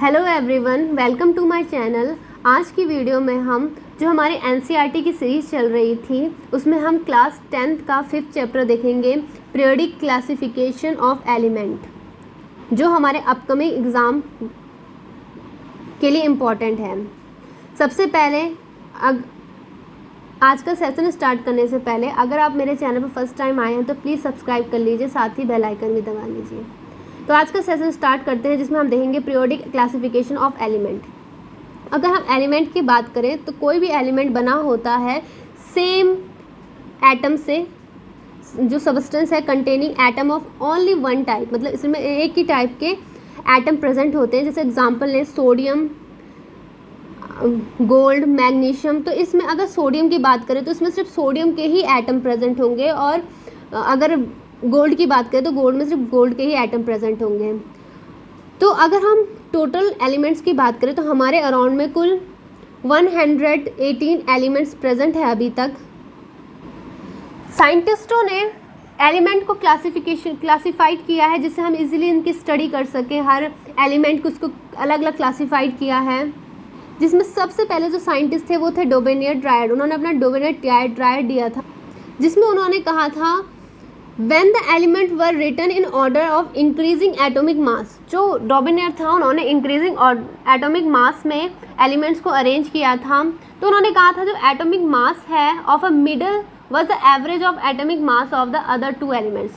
Hello everyone, welcome to my channel. आज की video में हम जो हमारी एनसीईआरटी की सीरीज़ चल रही थी उसमें हम क्लास 10th का 5th चैप्टर देखेंगे, पीरियोडिक क्लासिफिकेशन ऑफ एलिमेंट, जो हमारे अपकमिंग एग्ज़ाम के लिए इम्पॉर्टेंट है। सबसे पहले आज का सेशन स्टार्ट करने से पहले अगर आप मेरे चैनल पर फर्स्ट टाइम आए हैं तो प्लीज़ सब्सक्राइब कर लीजिए, साथ ही बेल आइकन भी दबा लीजिए। तो आज का सेशन स्टार्ट करते हैं, जिसमें हम देखेंगे पीरियोडिक क्लासिफिकेशन ऑफ एलिमेंट। अगर हम एलिमेंट की बात करें तो कोई भी एलिमेंट बना होता है सेम एटम से, जो सबस्टेंस है containing atom of only one type, मतलब इसमें एक ही टाइप के एटम प्रेजेंट होते हैं। जैसे एग्जांपल लें सोडियम, गोल्ड, मैग्नीशियम। तो इसमें अगर सोडियम की बात करें तो इसमें सिर्फ सोडियम के ही एटम प्रेजेंट होंगे, और अगर गोल्ड की बात करें तो गोल्ड में सिर्फ गोल्ड के ही एटम प्रेजेंट होंगे। तो अगर हम टोटल एलिमेंट्स की बात करें तो हमारे अराउंड में कुल 118 एलिमेंट्स प्रेजेंट है अभी तक। साइंटिस्टों ने एलिमेंट को क्लासिफाइड किया है, जिससे हम इजीली इनकी स्टडी कर सकें। हर एलिमेंट को उसको अलग अलग क्लासिफाइड किया है, जिसमें सबसे पहले जो साइंटिस्ट थे वो थे डोबेनियर-ड्रायड। उन्होंने अपना डोबेनियर-ड्रायड दिया था, जिसमें उन्होंने कहा था When the element were written in order of increasing atomic mass, जो डोबेनियर था उन्होंने इंक्रीजिंग एटॉमिक मास में एलिमेंट्स को अरेंज किया था। तो उन्होंने कहा था जो एटॉमिक मास है of a middle was the average of atomic mass of the other two elements.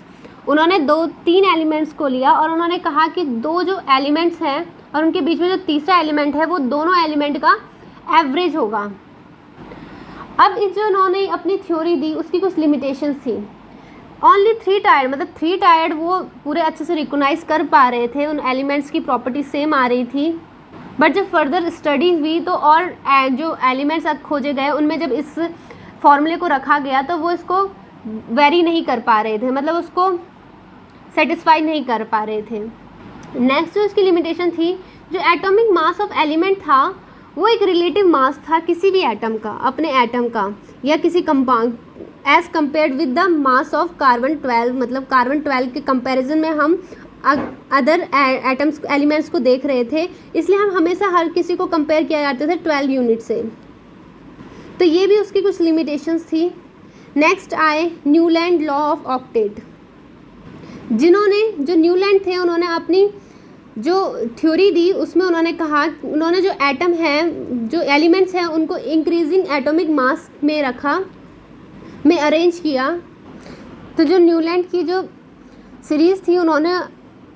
उन्होंने तीन एलिमेंट्स को लिया और उन्होंने कहा कि दो जो एलिमेंट्स हैं और उनके बीच में जो तीसरा एलिमेंट है वो दोनों एलिमेंट का एवरेज होगा। अब इस जो उन्होंने अपनी थ्योरी दी उसकी कुछ लिमिटेशंस थी। ओनली थ्री टायर्ड, मतलब थ्री टायर्ड वो पूरे अच्छे से रिकोगनाइज कर पा रहे थे, उन एलिमेंट्स की प्रॉपर्टी सेम आ रही थी। बट जब फर्दर स्टडी हुई तो और जो एलिमेंट्स खोजे गए उनमें जब इस फॉर्मूले को रखा गया तो वो इसको वेरी नहीं कर पा रहे थे, मतलब उसको सेटिस्फाई नहीं कर पा रहे थे। नेक्स्ट जो इसकी लिमिटेशन थी, जो एटॉमिक मास ऑफ एलिमेंट था वो एक रिलेटिव मास था किसी भी एटम का, अपने एटम का या किसी compound, as compared with the mass of carbon 12, मतलब कार्बन 12 के कंपैरिजन में हम अदर एटम्स एलिमेंट्स को देख रहे थे, इसलिए हम हमेशा हर किसी को कंपेयर किया जाते थे 12 यूनिट से। तो ये भी उसकी कुछ लिमिटेशंस थी। नेक्स्ट आए न्यूलैंड लॉ ऑफ ऑक्टेट, जिन्होंने जो न्यूलैंड थे उन्होंने अपनी जो थ्योरी दी उसमें उन्होंने कहा, उन्होंने जो एटम हैं, जो एलिमेंट्स हैं, उनको इंक्रीजिंग एटॉमिक मास में रखा, में अरेंज किया। तो जो न्यूलैंड की जो सीरीज़ थी उन्होंने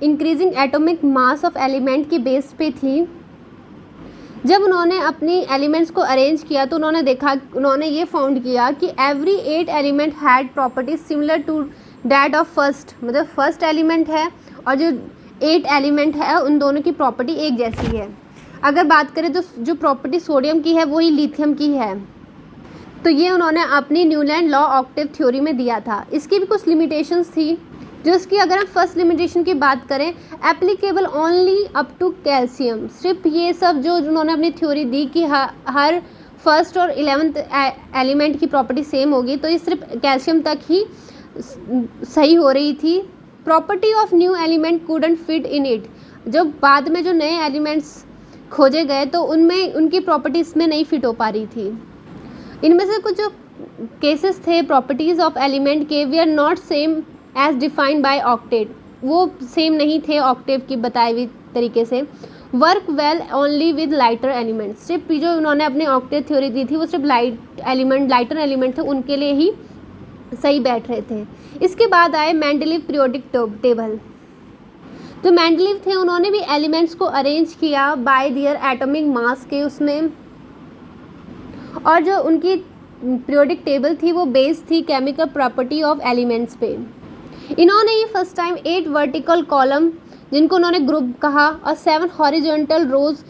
increasing atomic mass of element की बेस पे थी। जब उन्होंने अपनी एलिमेंट्स को अरेंज किया तो उन्होंने देखा, उन्होंने ये फाउंड किया कि every 8 element had properties similar to that of first, मतलब फर्स्ट एलिमेंट है और जो 8 एलिमेंट है उन दोनों की प्रॉपर्टी एक जैसी है। अगर बात करें तो जो प्रॉपर्टी सोडियम की है वही लिथियम की है। तो ये उन्होंने अपनी न्यूलैंड लॉ ऑक्टेव थ्योरी में दिया था। इसकी भी कुछ लिमिटेशंस थी, जो इसकी अगर हम फर्स्ट लिमिटेशन की बात करें, applicable only up to calcium. सिर्फ ये सब जो उन्होंने अपनी थ्योरी दी कि हर फर्स्ट और 11th एलिमेंट की प्रॉपर्टी सेम होगी, तो ये सिर्फ कैल्शियम तक ही सही हो रही थी। Property of new element couldn't fit in it, जो बाद में जो नए एलिमेंट्स खोजे गए तो उनमें उनकी प्रॉपर्टी इसमें नहीं फिट हो पा रही थी। इनमें से कुछ जो केसेस थे प्रॉपर्टीज़ ऑफ एलिमेंट के, we are not same as defined by octet, वो सेम नहीं थे ऑक्टेव की बताई हुई तरीके से। Work well only with lighter element, सिर्फ जो उन्होंने अपने ऑक्टेव थ्योरी दी थी वो सिर्फ लाइटर एलिमेंट थे उनके लिए ही सही बैठ रहे थे। इसके बाद आए मेंडलीव पीरियोडिक टेबल। जो मेंडलीव थे उन्होंने भी एलिमेंट्स को अरेंज किया बाय दियर एटॉमिक मास के उसमें, और जो उनकी पीरियोडिक टेबल थी वो बेस्ड थी केमिकल प्रॉपर्टी ऑफ एलिमेंट्स पे। इन्होंने ये फर्स्ट टाइम 8 वर्टिकल कॉलम, जिनको उन्होंने ग्रुप कहा, और 7 हॉरिजॉन्टल रोज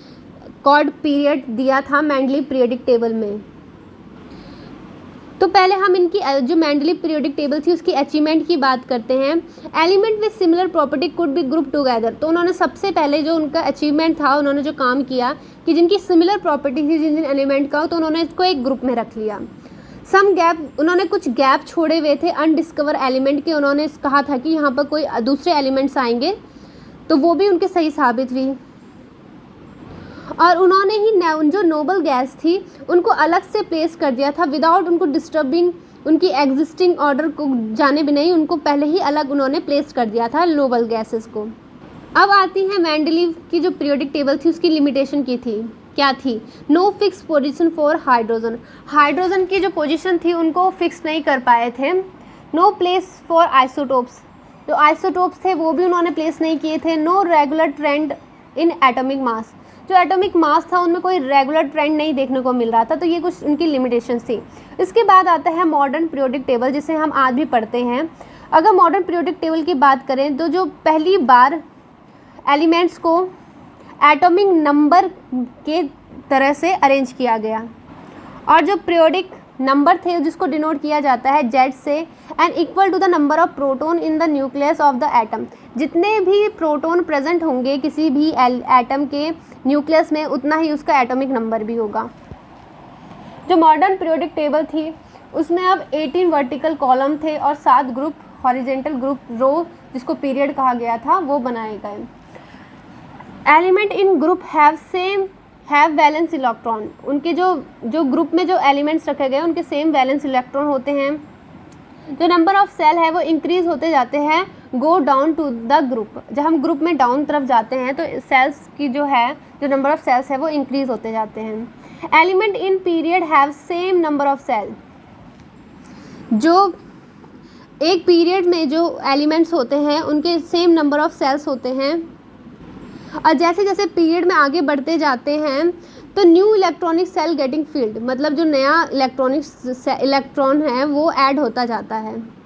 कॉर्ड पीरियड दिया था मेंडलीव पीरियोडिक टेबल में। तो पहले हम इनकी जो मेंडलीव पीरियोडिक टेबल थी उसकी अचीवमेंट की बात करते हैं। Element with similar property could be group together. तो उन्होंने सबसे पहले जो उनका अचीवमेंट था, उन्होंने जो काम किया कि जिनकी सिमिलर प्रॉपर्टी थी जिन एलिमेंट का, तो उन्होंने इसको एक ग्रुप में रख लिया। सम गैप, उन्होंने कुछ गैप छोड़े हुए थे अनडिस्कवर एलिमेंट के, उन्होंने कहा था कि यहाँ पर कोई दूसरे एलिमेंट्स आएंगे, तो वो भी उनके सही साबित हुई। और उन्होंने ही जो नोबल गैस थी उनको अलग से प्लेस कर दिया था विदाउट उनको डिस्टर्बिंग उनकी एग्जिस्टिंग ऑर्डर को जाने भी नहीं, उनको पहले ही अलग उन्होंने प्लेस कर दिया था नोबल गैसेस को। अब आती है मेंडलीव की जो पीरियोडिक टेबल थी उसकी लिमिटेशन की थी, क्या थी? No fix position for hydrogen. Hydrogen की जो पोजीशन थी उनको फिक्स नहीं कर पाए थे। नो प्लेस फॉर आइसोटोप्स, जो आइसोटोप्स थे वो भी उन्होंने प्लेस नहीं किए थे। No regular trend in atomic mass, जो एटॉमिक मास था उनमें कोई रेगुलर ट्रेंड नहीं देखने को मिल रहा था, तो ये कुछ उनकी लिमिटेशंस थी। इसके बाद आता है मॉडर्न पीरियोडिक टेबल, जिसे हम आज भी पढ़ते हैं। अगर मॉडर्न पीरियोडिक टेबल की बात करें तो जो पहली बार एलिमेंट्स को एटॉमिक नंबर के तरह से अरेंज किया गया, और जो पीरियोडिक नंबर थे जिसको डिनोट किया जाता है जेड से, and equal to the number of proton in the nucleus of the atom. जितने भी प्रोटॉन प्रेजेंट होंगे किसी भी एटम के न्यूक्लियस में उतना ही उसका एटॉमिक नंबर भी होगा। जो मॉडर्न पीरियोडिक टेबल थी उसमें अब 18 वर्टिकल कॉलम थे और 7 ग्रुप हॉरिजेंटल ग्रुप रो, जिसको पीरियड कहा गया था, वो बनाए गए। Element in group have valence electron, उनके जो ग्रुप में जो एलिमेंट्स रखे गए उनके सेम वैलेंस इलेक्ट्रॉन होते हैं। जो नंबर ऑफ सेल है वो इंक्रीज होते जाते हैं go down to the group. जब हम ग्रुप में डाउन तरफ जाते हैं तो सेल्स की जो नंबर ऑफ सेल्स है वो इंक्रीज होते जाते हैं। Element in period have same number of shell, जो एक पीरियड में जो एलिमेंट्स होते हैं उनके सेम नंबर ऑफ सेल्स होते हैं, और जैसे जैसे पीरियड में आगे बढ़ते जाते हैं तो new electronic shell getting filled, मतलब जो नया इलेक्ट्रॉन है वो ऐड होता जाता है।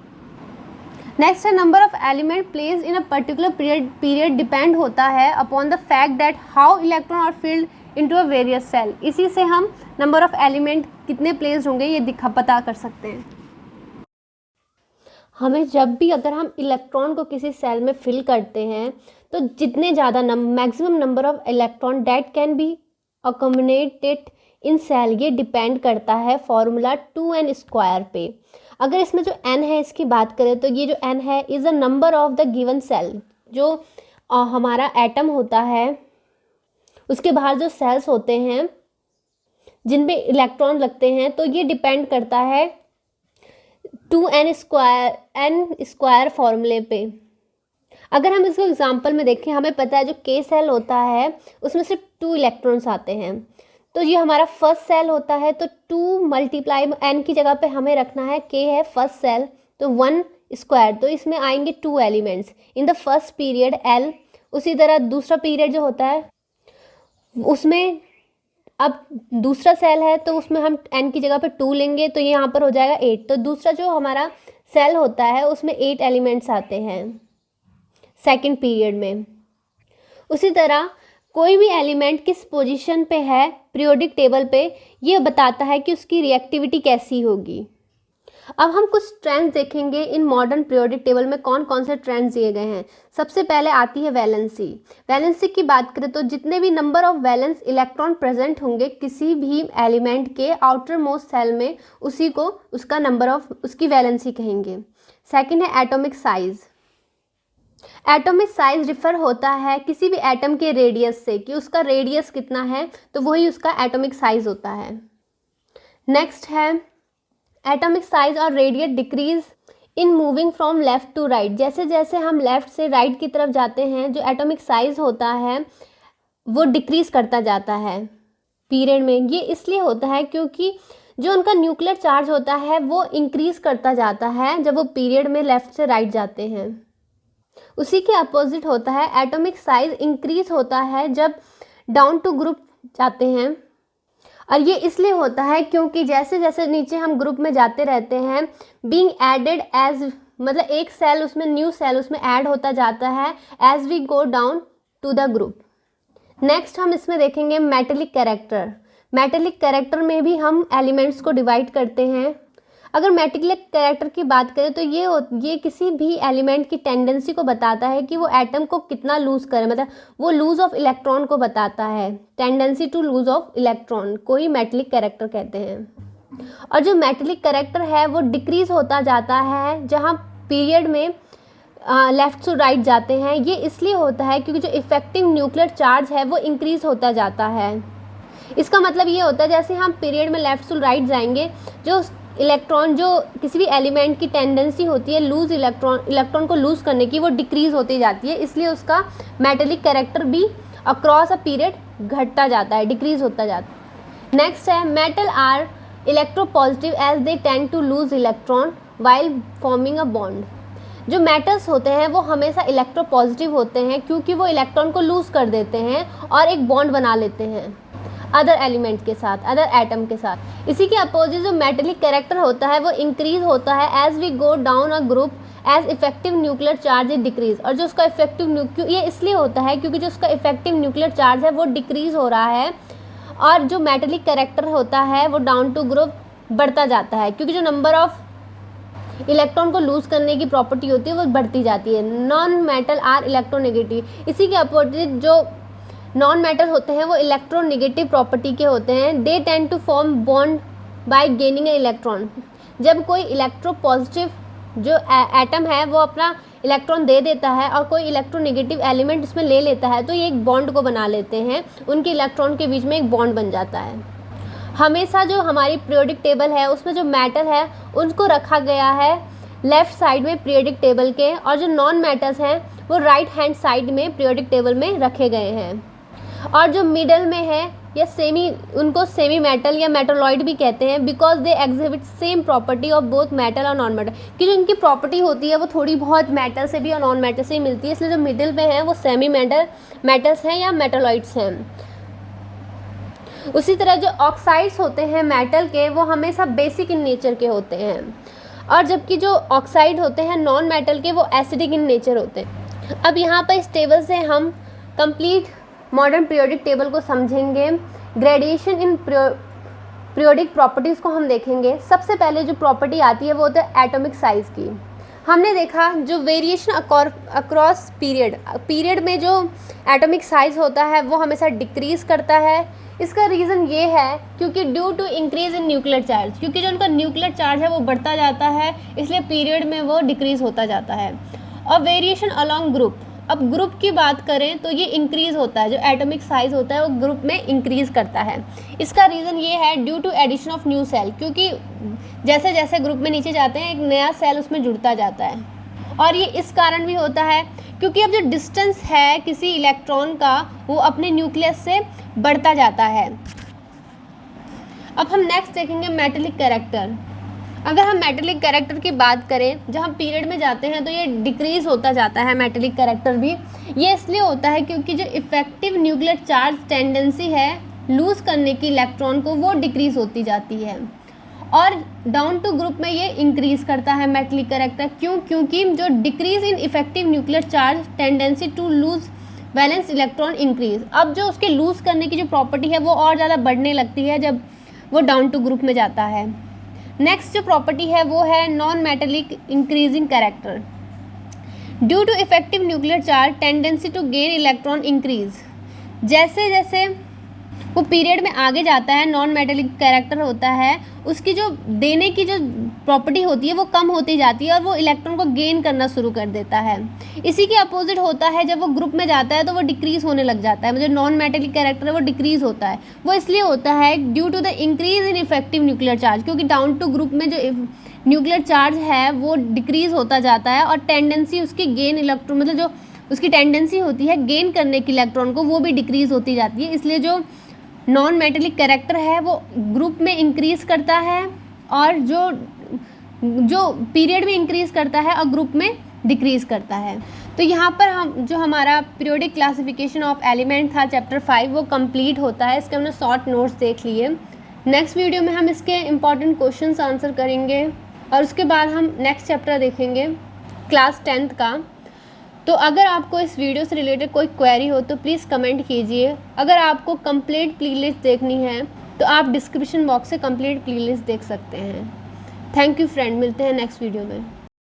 नेक्स्ट है number of element place in a particular period depend होता है upon the fact that how electron are filled into a various shell. इसी से हम नंबर ऑफ एलिमेंट कितने प्लेस होंगे ये पता कर सकते हैं। हमें जब भी अगर हम इलेक्ट्रॉन को किसी सेल में फिल करते हैं तो जितने ज़्यादा maximum number of electron that can be accommodated in shell, ये डिपेंड करता है फॉर्मूला 2n² पे। अगर इसमें जो n है इसकी बात करें तो ये जो n है is a number of the given shell, जो हमारा एटम होता है उसके बाहर जो सेल्स होते हैं जिनमें इलेक्ट्रॉन लगते हैं, तो ये डिपेंड करता है 2n² फॉर्मूले पे। अगर हम इसको एग्जांपल में देखें, हमें पता है जो K सेल होता है उसमें सिर्फ 2 इलेक्ट्रॉन्स आते हैं, तो ये हमारा फर्स्ट सेल होता है, तो 2 मल्टीप्लाई n की जगह पे हमें रखना है K है फर्स्ट सेल, तो 1², तो इसमें आएंगे 2 elements in the first period L। उसी तरह दूसरा पीरियड जो होता है उसमें अब दूसरा सेल है तो उसमें हम n की जगह पे 2 लेंगे, तो ये यहाँ पर हो जाएगा 8। तो दूसरा जो हमारा सेल होता है उसमें 8 एलिमेंट्स आते हैं सेकंड पीरियड में। उसी तरह कोई भी एलिमेंट किस पोजीशन पे है पीरियोडिक टेबल पे, ये बताता है कि उसकी रिएक्टिविटी कैसी होगी। अब हम कुछ ट्रेंड्स देखेंगे इन मॉडर्न पीरियोडिक टेबल में कौन कौन से ट्रेंड्स दिए गए हैं। सबसे पहले आती है वैलेंसी। वैलेंसी की बात करें तो जितने भी number of valence electron present होंगे किसी भी एलिमेंट के आउटर मोस्ट सेल में, उसी को उसका नंबर ऑफ उसकी वैलेंसी कहेंगे। सेकंड है atomic size. Atomic size refer होता है किसी भी एटम के रेडियस से, कि उसका रेडियस कितना है तो वही उसका एटॉमिक साइज होता है। नेक्स्ट है एटॉमिक साइज और radius decrease in moving from left to right. जैसे जैसे हम लेफ़्ट से राइट की तरफ जाते हैं जो एटॉमिक साइज होता है वो डिक्रीज़ करता जाता है पीरियड में। ये इसलिए होता है क्योंकि जो उनका न्यूक्लियर चार्ज होता है वो इंक्रीज़ करता जाता है जब वो पीरियड में लेफ़्ट से राइट जाते हैं। उसी के अपोजिट होता है एटॉमिक साइज इंक्रीज होता है जब डाउन टू ग्रुप जाते हैं, और ये इसलिए होता है क्योंकि जैसे जैसे नीचे हम ग्रुप में जाते रहते हैं बीइंग एडेड एज, मतलब एक सेल उसमें न्यू सेल उसमें ऐड होता जाता है as we go down to the group. Next हम इसमें देखेंगे मेटेलिक कैरेक्टर। मेटेलिक कैरेक्टर में भी हम एलिमेंट्स को डिवाइड करते हैं। अगर मेटेलिक कैरेक्टर की बात करें तो ये किसी भी एलिमेंट की टेंडेंसी को बताता है कि वो एटम को कितना लूज़ करे, मतलब वो लूज ऑफ इलेक्ट्रॉन को बताता है। Tendency to lose of electron को ही मेटेलिक कैरेक्टर कहते हैं। और जो मेटेलिक कैरेक्टर है वो डिक्रीज होता जाता है जहाँ पीरियड में लेफ़्ट टू राइट जाते हैं। ये इसलिए होता है क्योंकि जो इफ़ेक्टिव न्यूक्लियर चार्ज है वो इंक्रीज़ होता जाता है। इसका मतलब ये होता है जैसे हम पीरियड में लेफ़्ट टू राइट जाएंगे, जो इलेक्ट्रॉन, जो किसी भी एलिमेंट की टेंडेंसी होती है लूज़ इलेक्ट्रॉन को लूज़ करने की, वो डिक्रीज़ होती जाती है। इसलिए उसका मेटेलिक कैरेक्टर भी अक्रॉस अ पीरियड घटता जाता है, डिक्रीज़ होता जाता है। नेक्स्ट है metal are electropositive as they tend to lose electron while forming a bond. जो मेटल्स होते हैं वो हमेशा इलेक्ट्रोपॉजिटिव होते हैं क्योंकि वो इलेक्ट्रॉन को लूज़ कर देते हैं और एक बॉन्ड बना लेते हैं अदर एलिमेंट के साथ, अदर एटम के साथ। इसी के अपोजिट जो मेटेलिक कैरेक्टर होता है वो इंक्रीज होता है as we go down a group as effective nuclear charge is decrease. और जो उसका इफेक्टिव ये इसलिए होता है क्योंकि जो उसका इफेक्टिव न्यूक्लियर चार्ज है वो डिक्रीज हो रहा है और जो मेटेलिक कैरेक्टर होता है वो डाउन टू ग्रुप बढ़ता जाता है क्योंकि जो नंबर ऑफ इलेक्ट्रॉन को लूज़ करने की प्रॉपर्टी होती है वो बढ़ती जाती है। Non metal are electronegative. इसी के अपोजिट जो नॉन मेटल होते हैं वो इलेक्ट्रोनेगेटिव प्रॉपर्टी के होते हैं। They tend to form bond by gaining a electron. जब कोई इलेक्ट्रोपॉजिटिव जो एटम है वो अपना इलेक्ट्रॉन दे देता है और कोई इलेक्ट्रोनेगेटिव एलिमेंट उसमें ले लेता है तो ये एक बॉन्ड को बना लेते हैं, उनके इलेक्ट्रॉन के बीच में एक बॉन्ड बन जाता है। हमेशा जो हमारी पीरियोडिक टेबल है उसमें जो मेटल है उनको रखा गया है लेफ़्ट साइड में पीरियोडिक टेबल के, और जो नॉन मेटल्स हैं वो राइट हैंड साइड में पीरियोडिक टेबल में रखे गए हैं। और जो मिडल में है या उनको सेमी मेटल या मेटलॉइड भी कहते हैं because they exhibit same property of both metal और नॉन मेटल। कि जो इनकी प्रॉपर्टी होती है वो थोड़ी बहुत मेटल से भी और नॉन मेटल से ही मिलती है, इसलिए जो मिडिल में है वो सेमी मेटल्स हैं या मेटलॉइड्स हैं। उसी तरह जो ऑक्साइड्स होते हैं मेटल के वो हमेशा बेसिक इन नेचर के होते हैं, और जबकि जो ऑक्साइड होते हैं नॉन मेटल के वो एसिडिक इन नेचर होते हैं। अब यहाँ पर इस टेबल से हम कंप्लीट मॉडर्न पीरियोडिक टेबल को समझेंगे। ग्रेडिएशन इन पीरियोडिक प्रॉपर्टीज़ को हम देखेंगे। सबसे पहले जो प्रॉपर्टी आती है वो होता है एटॉमिक साइज़ की। हमने देखा जो वेरिएशन अक्रॉस पीरियड में जो एटॉमिक साइज़ होता है वो हमेशा डिक्रीज़ करता है। इसका रीज़न ये है क्योंकि due to increase in nuclear charge, क्योंकि जो उनका न्यूक्लियर चार्ज है वो बढ़ता जाता है इसलिए पीरियड में वो डिक्रीज़ होता जाता है। और वेरिएशन अलॉन्ग ग्रुप, अब ग्रुप की बात करें तो ये इंक्रीज़ होता है, जो एटॉमिक साइज़ होता है वो ग्रुप में इंक्रीज़ करता है। इसका रीज़न ये है due to addition of new shell, क्योंकि जैसे जैसे ग्रुप में नीचे जाते हैं एक नया सेल उसमें जुड़ता जाता है। और ये इस कारण भी होता है क्योंकि अब जो डिस्टेंस है किसी इलेक्ट्रॉन का वो अपने न्यूक्लियस से बढ़ता जाता है। अब हम नेक्स्ट देखेंगे मेटेलिक कैरेक्टर। अगर हम मेटेलिक कैरेक्टर की बात करें, जब हम पीरियड में जाते हैं तो ये डिक्रीज़ होता जाता है मेटेलिक कैरेक्टर भी। ये इसलिए होता है क्योंकि जो इफ़ेक्टिव न्यूक्लियर चार्ज टेंडेंसी है लूज़ करने की इलेक्ट्रॉन को वो डिक्रीज़ होती जाती है, और डाउन टू ग्रुप में ये इंक्रीज़ करता है मेटेलिक कैरेक्टर। क्योंकि जो decrease in effective nuclear charge tendency to lose valence electron increase. अब जो उसके लूज़ करने की जो प्रॉपर्टी है वो और ज़्यादा बढ़ने लगती है जब वो डाउन टू ग्रुप में जाता है। नेक्स्ट जो प्रॉपर्टी है वो है non metallic increasing character. Due to effective nuclear charge tendency to gain electron increase. जैसे जैसे वो पीरियड में आगे जाता है नॉन मेटेलिक कैरेक्टर होता है, उसकी जो देने की जो प्रॉपर्टी होती है वो कम होती जाती है और वो इलेक्ट्रॉन को गेन करना शुरू कर देता है। इसी के अपोजिट होता है जब वो ग्रुप में जाता है तो वो डिक्रीज़ होने लग जाता है, मतलब नॉन मेटेलिक कैरेक्टर है वो डिक्रीज़ होता है। वो इसलिए होता है due to the increase in effective nuclear charge, क्योंकि डाउन टू ग्रुप में जो न्यूक्लियर चार्ज है वो डिक्रीज़ होता जाता है और टेंडेंसी उसकी गेन इलेक्ट्रॉन, मतलब जो उसकी टेंडेंसी होती है गेन करने की इलेक्ट्रॉन को, वो भी डिक्रीज़ होती जाती है। इसलिए जो नॉन मेटेलिक कैरेक्टर है वो ग्रुप में इंक्रीज़ करता है और जो पीरियड में इंक्रीज़ करता है और ग्रुप में डिक्रीज़ करता है। तो यहाँ पर हम जो हमारा पीरियोडिक क्लासिफिकेशन ऑफ एलिमेंट था चैप्टर 5 वो कंप्लीट होता है। इसके हमने शॉर्ट नोट्स देख लिए। नेक्स्ट वीडियो में हम इसके इम्पॉर्टेंट क्वेश्चंस आंसर करेंगे और उसके बाद हम नेक्स्ट चैप्टर देखेंगे क्लास 10th का। तो अगर आपको इस वीडियो से रिलेटेड कोई क्वेरी हो तो प्लीज़ कमेंट कीजिए। अगर आपको कंप्लीट प्लेलिस्ट देखनी है तो आप डिस्क्रिप्शन बॉक्स से कंप्लीट प्लेलिस्ट देख सकते हैं। थैंक यू फ्रेंड, मिलते हैं नेक्स्ट वीडियो में।